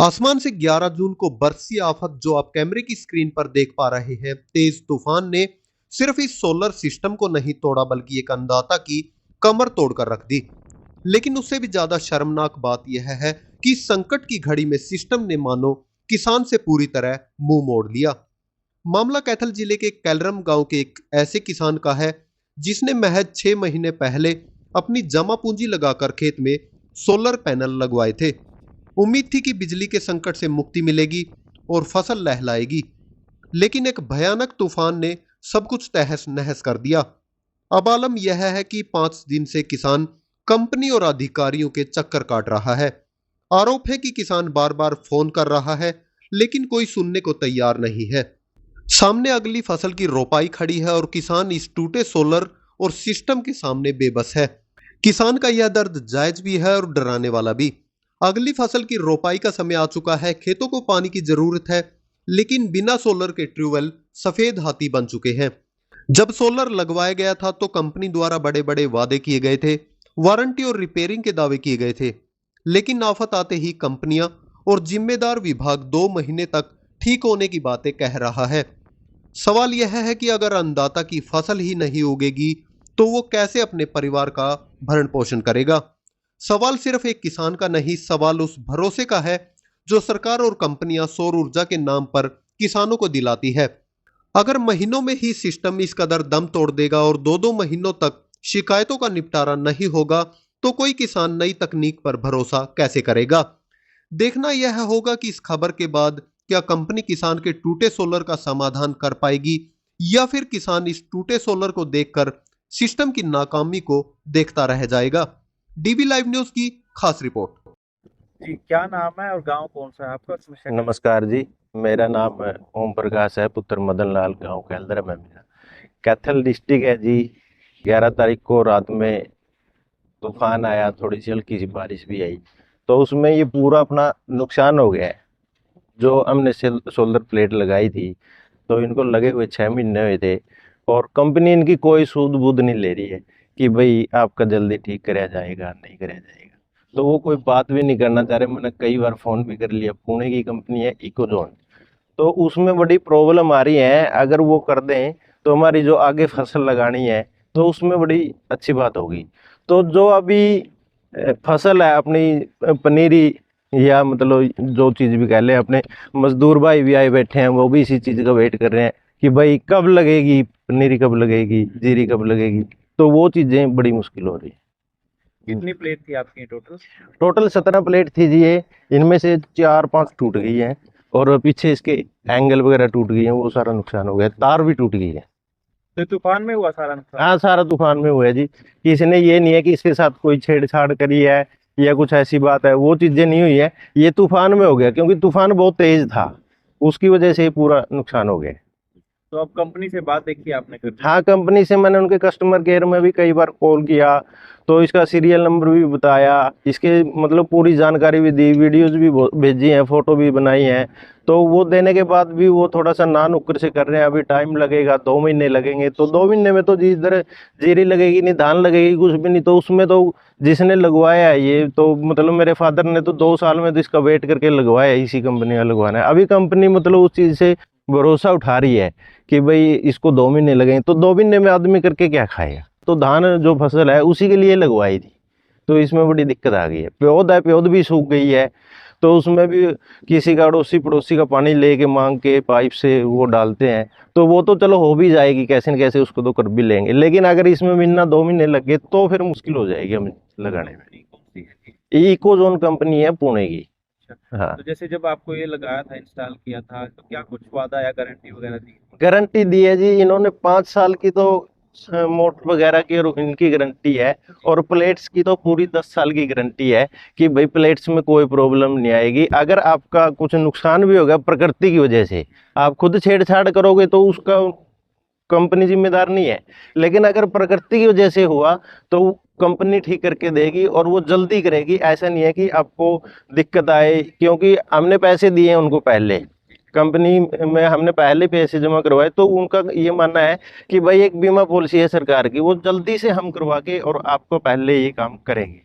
आसमान से 11 जून को बरसी आफत जो आप कैमरे की स्क्रीन पर देख पा रहे हैं, तेज तूफान ने सिर्फ इस सोलर सिस्टम को नहीं तोड़ा बल्कि एक अन्नदाता की कमर तोड़कर रख दी। लेकिन उससे भी ज्यादा शर्मनाक बात यह है कि इस संकट की घड़ी में सिस्टम ने मानो किसान से पूरी तरह मुंह मोड़ लिया। मामला कैथल जिले के कैलरम गांव के एक ऐसे किसान का है जिसने महज 6 महीने पहले अपनी जमा पूंजी लगाकर खेत में सोलर पैनल लगवाए थे। उम्मीद थी कि बिजली के संकट से मुक्ति मिलेगी और फसल लहलाएगी, लेकिन एक भयानक तूफान ने सब कुछ तहस नहस कर दिया। अब आलम यह है कि 5 दिन से किसान कंपनी और अधिकारियों के चक्कर काट रहा है। आरोप है कि किसान बार बार फोन कर रहा है, लेकिन कोई सुनने को तैयार नहीं है। सामने अगली फसल की रोपाई खड़ी है और किसान इस टूटे सोलर और सिस्टम के सामने बेबस है। किसान का यह दर्द जायज भी है और डराने वाला भी। अगली फसल की रोपाई का समय आ चुका है, खेतों को पानी की जरूरत है, लेकिन बिना सोलर के ट्यूबवेल सफेद हाथी बन चुके हैं। जब सोलर लगवाया गया था तो कंपनी द्वारा बड़े बड़े वादे किए गए थे, वारंटी और रिपेयरिंग के दावे किए गए थे, लेकिन आफत आते ही कंपनियां और जिम्मेदार विभाग 2 महीने तक ठीक होने की बातें कह रहा है। सवाल यह है कि अगर अन्नदाता की फसल ही नहीं उगेगी तो वो कैसे अपने परिवार का भरण पोषण करेगा। सवाल सिर्फ एक किसान का नहीं, सवाल उस भरोसे का है जो सरकार और कंपनियां सौर ऊर्जा के नाम पर किसानों को दिलाती है। अगर महीनों में ही सिस्टम इस कदर दम तोड़ देगा और 2-2 महीनों तक शिकायतों का निपटारा नहीं होगा तो कोई किसान नई तकनीक पर भरोसा कैसे करेगा। देखना यह होगा कि इस खबर के बाद क्या कंपनी किसान के टूटे सोलर का समाधान कर पाएगी या फिर किसान इस टूटे सोलर को देखकर सिस्टम की नाकामी को देखता रह जाएगा। डीबी लाइव न्यूज की खास रिपोर्ट। जी, क्या नाम है और गांव कौन सा है आपका? नमस्कार जी, मेरा नाम ओम प्रकाश है, पुत्र मदन लाल, गाँव कैलरम है मेरा, कैथल डिस्ट्रिक्ट है जी। 11 तारीख को रात में तूफान आया, थोड़ी सी हल्की सी बारिश भी आई, तो उसमें ये पूरा अपना नुकसान हो गया है। जो हमने सोलर प्लेट लगाई थी तो इनको लगे हुए 6 महीने हुए थे और कंपनी इनकी कोई सूद बूद नहीं ले रही है कि भाई आपका जल्दी ठीक कराया जाएगा, नहीं कराया जाएगा। तो वो कोई बात भी नहीं करना चाह रहे। मैंने कई बार फ़ोन भी कर लिया। पुणे की कंपनी है इकोजोन, तो उसमें बड़ी प्रॉब्लम आ रही है। अगर वो कर दें तो हमारी जो आगे फसल लगानी है तो उसमें बड़ी अच्छी बात होगी। तो जो अभी फसल है अपनी पनीरी, या मतलब जो चीज़ भी कह लें, अपने मजदूर भाई भी आए बैठे हैं, वो भी इसी चीज़ का वेट कर रहे हैं कि भाई कब लगेगी पनीरी, कब लगेगी जीरी, कब लगेगी। तो वो चीज़ें बड़ी मुश्किल हो रही है। कितनी प्लेट थी आपकी टोटल? टोटल 17 प्लेट थी जी। ये इनमें से 4-5 टूट गई हैं और पीछे इसके एंगल वगैरह टूट गई हैं, वो सारा नुकसान हो गया। तार भी टूट गई है। तो तूफान में हुआ सारा नुकसान? हाँ, सारा तूफान में हुआ है जी। इसने ये नहीं है कि इसके साथ कोई छेड़छाड़ करी है या कुछ ऐसी बात है, वो चीजें नहीं हुई है। ये तूफान में हो गया, क्योंकि तूफान बहुत तेज था, उसकी वजह से पूरा नुकसान हो गया। तो अब कंपनी से बात देखी आपने कर? हाँ, कंपनी से मैंने उनके कस्टमर केयर में भी कई बार कॉल किया, तो इसका सीरियल नंबर भी बताया, इसके मतलब पूरी जानकारी भी दी, वीडियोस भी भेजी हैं, फोटो भी बनाई हैं। तो वो देने के बाद भी वो थोड़ा सा ना नुक्कर से कर रहे हैं। अभी टाइम लगेगा, 2 महीने लगेंगे। तो 2 महीने में तो जी इधर जीरी लगेगी नहीं, धान लगेगी, कुछ भी नहीं। तो उसमें तो जिसने लगवाया है ये, तो मतलब मेरे फादर ने तो 2 साल में तो इसका वेट करके लगवाया है, इसी कंपनी का लगवाना है। अभी कंपनी मतलब उस चीज़ से भरोसा उठा रही है कि भाई इसको 2 महीने लगेंगे, तो 2 महीने में आदमी करके क्या खाएगा। तो धान जो फसल है उसी के लिए लगवाई थी, तो इसमें बड़ी दिक्कत आ गई है। प्योद है, प्योद भी सूख गई है, तो उसमें भी किसी का अड़ोसी पड़ोसी का पानी लेके मांग के पाइप से वो डालते हैं, तो वो तो चलो हो भी जाएगी कैसे न कैसे, उसको तो कर भी लेंगे। लेकिन अगर इसमें महीना 2 महीने लग गए तो फिर मुश्किल हो जाएगी हमें लगाने में। इकोजोन कंपनी है पुणे की। हाँ, तो जैसे जब आपको ये लगाया था, इंस्टॉल किया था, तो क्या कुछ वादा या गारंटी वगैरह दी? गारंटी दी है जी इन्होंने 5 साल की, तो मोटर वगैरह की और इनकी गारंटी है, और प्लेट्स की तो पूरी 10 साल की गारंटी है कि भाई प्लेट्स में कोई प्रॉब्लम नहीं आएगी। अगर आपका कुछ नुकसान भी होगा प्रकृति की वजह से, आप खुद छेड़छाड़ करोगे तो उसका कंपनी जिम्मेदार नहीं है। लेकिन अगर प्रकृति की वजह से हुआ तो कंपनी ठीक करके देगी, और वो जल्दी करेगी। ऐसा नहीं है कि आपको दिक्कत आए, क्योंकि हमने पैसे दिए हैं उनको पहले, कंपनी में हमने पहले पैसे जमा करवाए। तो उनका ये मानना है कि भाई एक बीमा पॉलिसी है सरकार की, वो जल्दी से हम करवा के और आपको पहले ये काम करेंगे।